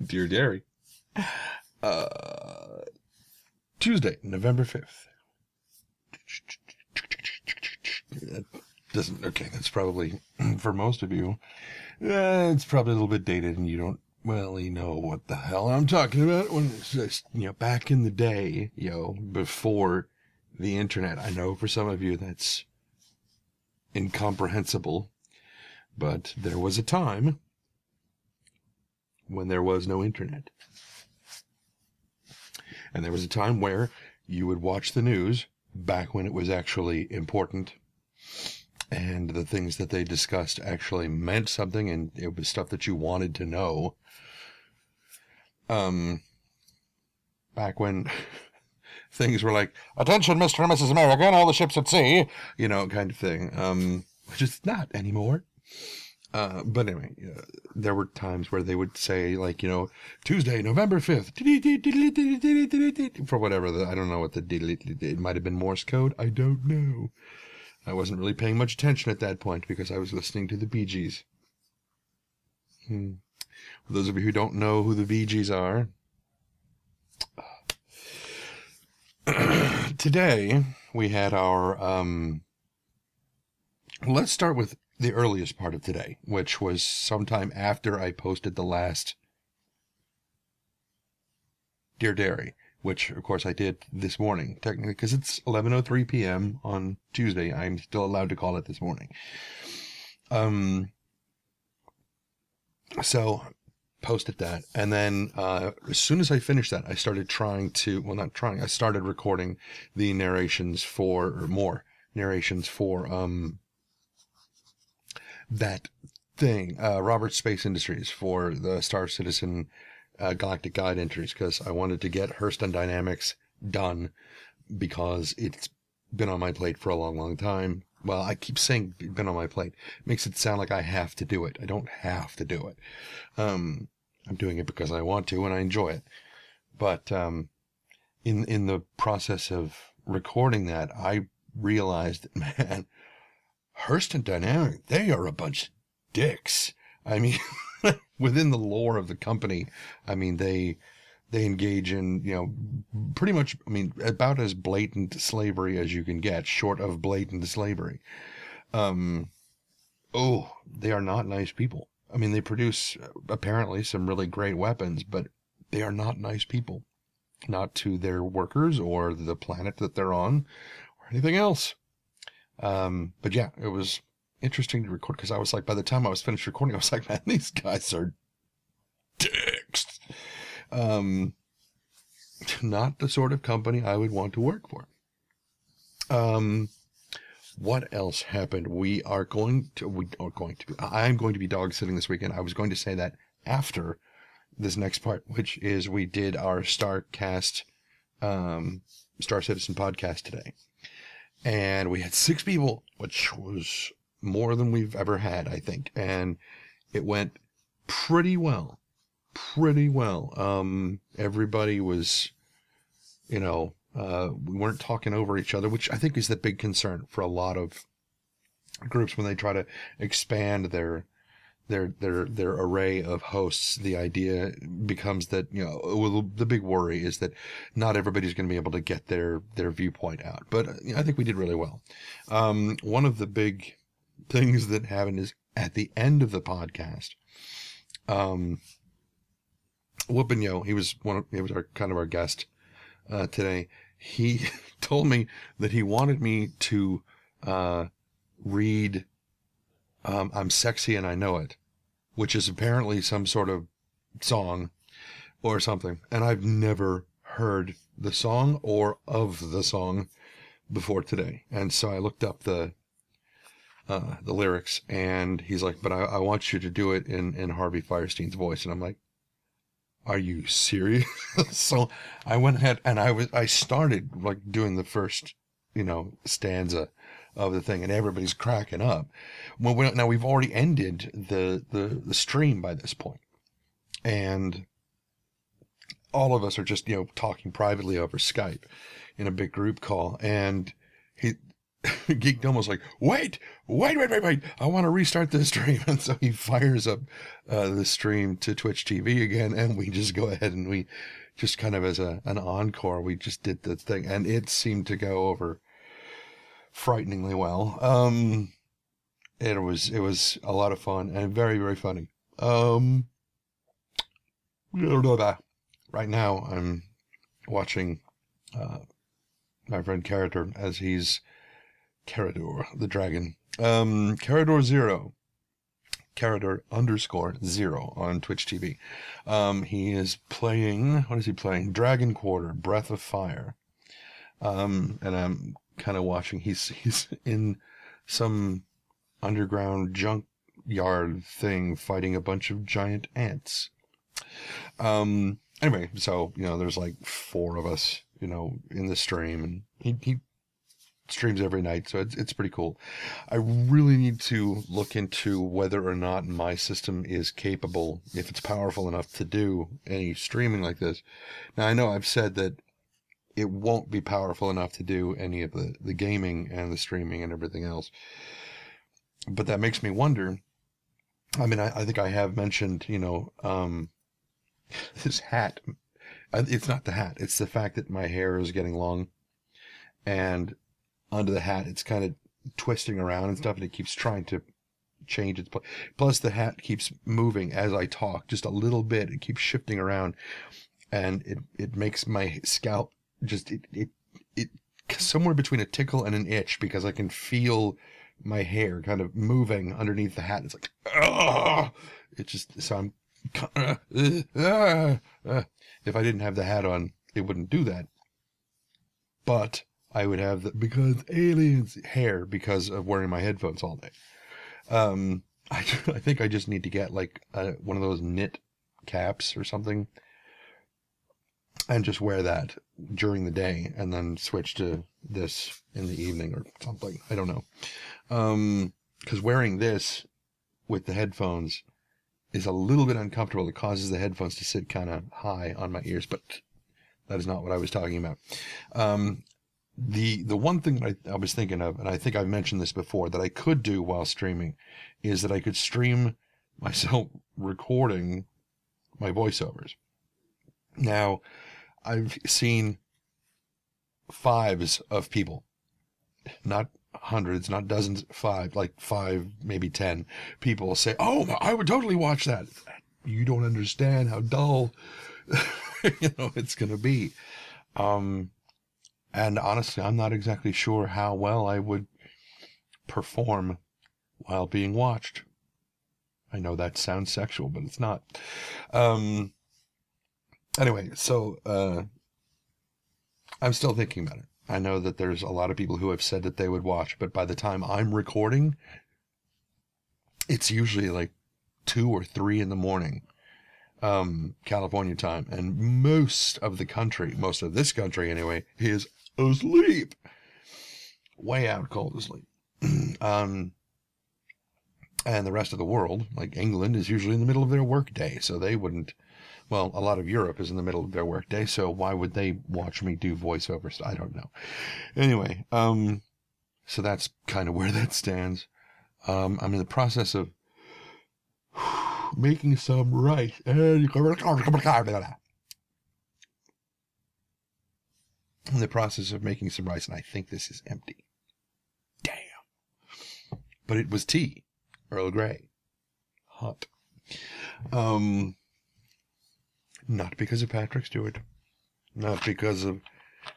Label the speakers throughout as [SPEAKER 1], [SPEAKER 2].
[SPEAKER 1] Dear Diary. Tuesday, November 5th. That doesn't, okay, that's probably, for most of you, it's probably a little bit dated and you don't really know what the hell I'm talking about when it's just, back in the day, before the internet. I know for some of you that's incomprehensible, but there was a time when there was no internet. And there was a time where you would watch the news back when it was actually important and the things that they discussed actually meant something and it was stuff that you wanted to know. Back when things were like, attention, Mr. and Mrs. American, all the ships at sea, kind of thing, which is not anymore. But anyway, there were times where they would say, like, Tuesday, November 5th, for whatever, I don't know what it might have been Morse code. I don't know. I wasn't really paying much attention at that point because I was listening to the Bee Gees. For those of you who don't know who the Bee Gees are, today we had our, let's start with the earliest part of today, which was sometime after I posted the last Dear Diary, which, of course, I did this morning, technically, because it's 11:03 p.m. on Tuesday. I'm still allowed to call it this morning. So, posted that, and then as soon as I finished that, I started I started recording the narrations for that thing, Robert Space Industries, for the Star Citizen Galactic Guide entries, because I wanted to get Hurston Dynamics done because it's been on my plate for a long, long time. Well, I keep saying been on my plate. It makes it sound like I have to do it. I don't have to do it. I'm doing it because I want to and I enjoy it. But in the process of recording that, I realized that, man, Hurston Dynamics, they are a bunch of dicks. I mean, within the lore of the company, I mean, they engage in, pretty much, about as blatant slavery as you can get, short of blatant slavery. They are not nice people. I mean, they produce, apparently, some really great weapons, but they are not nice people. Not to their workers or the planet that they're on or anything else. But yeah, it was interesting to record because I was like, by the time I was finished recording, I was like, man, these guys are dicks. Not the sort of company I would want to work for. What else happened? I'm going to be dog sitting this weekend. I was going to say that after this next part, which is we did our Star Citizen podcast today. And we had 6 people, which was more than we've ever had, I think. And it went pretty well. Everybody was, we weren't talking over each other, which I think is the big concern for a lot of groups when they try to expand their array of hosts. The idea becomes that, the big worry is that not everybody's going to be able to get their viewpoint out. But I think we did really well. One of the big things that happened is at the end of the podcast, Whoopin' he was our guest today. He told me that he wanted me to read I'm Sexy and I Know It, which is apparently some sort of song or something. And I've never heard the song or of the song before today. And so I looked up the lyrics, and he's like, but I want you to do it in Harvey Fierstein's voice. And I'm like, are you serious? So I went ahead and I started like doing the first, stanza of the thing, and everybody's cracking up. Well, now we've already ended the stream by this point, and all of us are just, talking privately over Skype in a big group call. And Geekdom was like, wait, I want to restart this stream. And so he fires up the stream to Twitch TV again, and we just go ahead and we just kind of as an encore, we just did the thing, and it seemed to go over frighteningly well. It was a lot of fun and very, very funny. Right now I'm watching my friend Carador as he's Carador the dragon. Carador 0. Carador _0 on Twitch TV. He is playing, what is he playing? Dragon Quarter, Breath of Fire. And I'm kind of watching. He's in some underground junkyard thing fighting a bunch of giant ants. Anyway, so, there's like 4 of us, in the stream, and he streams every night, so it's pretty cool. I really need to look into whether or not my system is capable, if it's powerful enough to do any streaming like this. Now, I know I've said that it won't be powerful enough to do any of the gaming and the streaming and everything else. But that makes me wonder. I mean, I think I have mentioned, this hat. It's not the hat. It's the fact that my hair is getting long, and under the hat, it's kind of twisting around and stuff, and it keeps trying to change its place. Plus, the hat keeps moving as I talk, just a little bit. It keeps shifting around, and it makes my scalp just it somewhere between a tickle and an itch, because I can feel my hair kind of moving underneath the hat. It's like, it just, so I'm, if I didn't have the hat on, it wouldn't do that. But I would have the, because aliens, hair, because of wearing my headphones all day. I think I just need to get like one of those knit caps or something, and just wear that during the day, and then switch to this in the evening or something. I don't know. Because wearing this with the headphones is a little bit uncomfortable. It causes the headphones to sit kind of high on my ears, but that is not what I was talking about. The one thing that I was thinking of, and I think I've mentioned this before, that I could do while streaming, is that I could stream myself recording my voiceovers. Now, I've seen 5s of people, not hundreds, not dozens, 5, like 5, maybe 10 people say, "Oh, I would totally watch that." You don't understand how dull, it's going to be. And honestly, I'm not exactly sure how well I would perform while being watched. I know that sounds sexual, but it's not. Anyway, so I'm still thinking about it. I know that there's a lot of people who have said that they would watch, but by the time I'm recording, it's usually like 2 or 3 in the morning, California time, and most of this country anyway, is asleep, way out cold asleep. And the rest of the world, like England, is usually in the middle of their work day, so they wouldn't. Well, a lot of Europe is in the middle of their work day, so why would they watch me do voiceovers? I don't know. Anyway, so that's kind of where that stands. I'm in the process of making some rice. In the process of making some rice, and I think this is empty. Damn. But it was tea. Earl Grey. Hot. Not because of Patrick Stewart. Not because of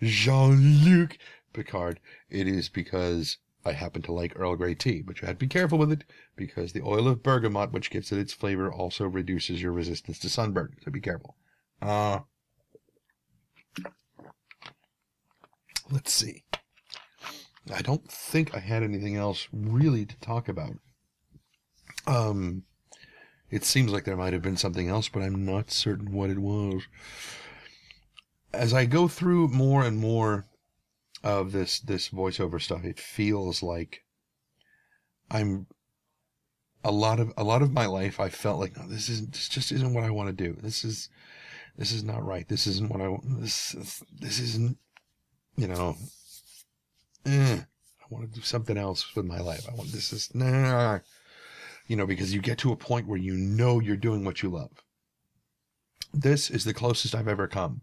[SPEAKER 1] Jean-Luc Picard. It is because I happen to like Earl Grey tea, but you have to be careful with it, because the oil of bergamot, which gives it its flavor, also reduces your resistance to sunburn. So be careful. Let's see. I don't think I had anything else really to talk about. It seems like there might have been something else, but I'm not certain what it was. As I go through more and more of this voiceover stuff, it feels like I'm a lot of my life. I felt like, no, this just isn't what I want to do. This is not right. This isn't what I want. This isn't, I want to do something else with my life. This is, nah, you know, because you get to a point where you know you're doing what you love. This is the closest I've ever come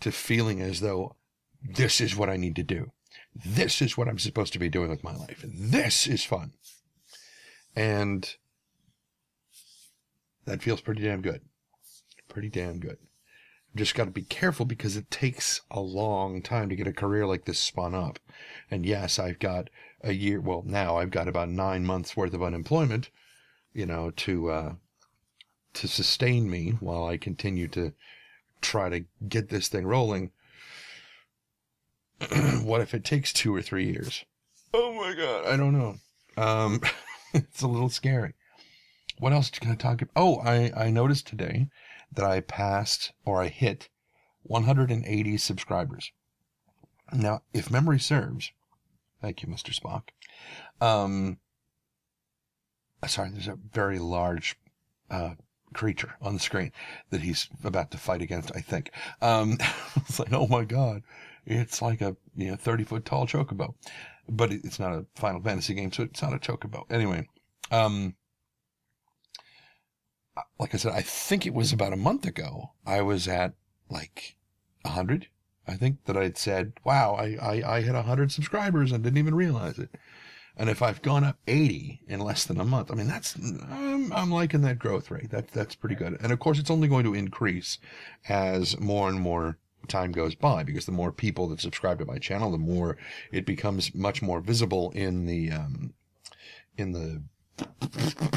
[SPEAKER 1] to feeling as though this is what I need to do. This is what I'm supposed to be doing with my life. This is fun. And that feels pretty damn good. Pretty damn good. Just got to be careful because it takes a long time to get a career like this spun up. And yes, I've got a year. Well, now I've got about 9 months worth of unemployment, you know, to sustain me while I continue to try to get this thing rolling. What if it takes 2 or 3 years? Oh my God, I don't know. It's a little scary. What else can I talk about? Oh, I noticed today that I passed, or I hit 180 subscribers. Now, if memory serves, thank you, Mr. Spock. Sorry, there's a very large creature on the screen that he's about to fight against, I think. It's like, oh my God, it's like a 30-foot tall chocobo, but it's not a Final Fantasy game, so it's not a chocobo. Anyway, like I said, I think it was about a month ago, I was at like 100. I think that I'd said, wow, I hit 100 subscribers and didn't even realize it. And if I've gone up 80 in less than a month, I mean, I'm liking that growth rate. That's pretty good. And of course, it's only going to increase as more and more time goes by, because the more people that subscribe to my channel, the more it becomes much more visible in the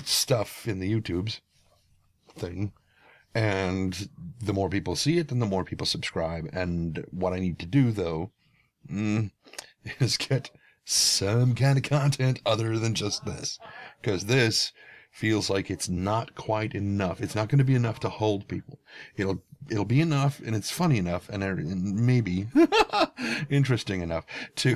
[SPEAKER 1] stuff in the YouTubes thing. And the more people see it, then the more people subscribe. And what I need to do, though, is get some kind of content other than just this, because this feels like it's not quite enough. It's not going to be enough to hold people. It'll be enough, and it's funny enough, and maybe interesting enough to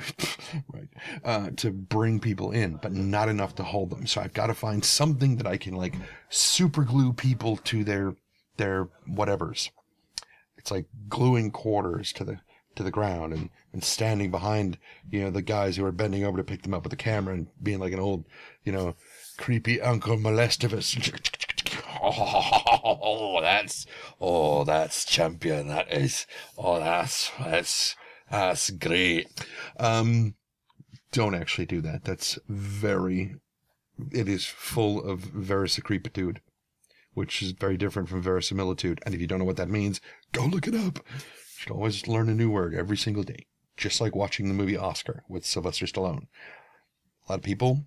[SPEAKER 1] to bring people in, but not enough to hold them. So I've got to find something that I can like super glue people to their whatevers. It's like gluing quarters to the ground and standing behind, the guys who are bending over to pick them up with the camera and being like an old, creepy Uncle Molestivus. That's champion. That's great. Don't actually do that. It is full of verisecrepitude, which is very different from verisimilitude. And if you don't know what that means, go look it up. You should always learn a new word every single day. Just like watching the movie Oscar with Sylvester Stallone. A lot of people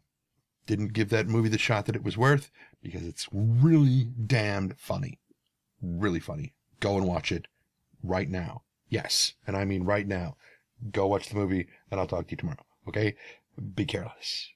[SPEAKER 1] didn't give that movie the shot that it was worth because it's really damned funny. Really funny. Go and watch it right now. Yes, and I mean right now. Go watch the movie, and I'll talk to you tomorrow. Okay? Be careless.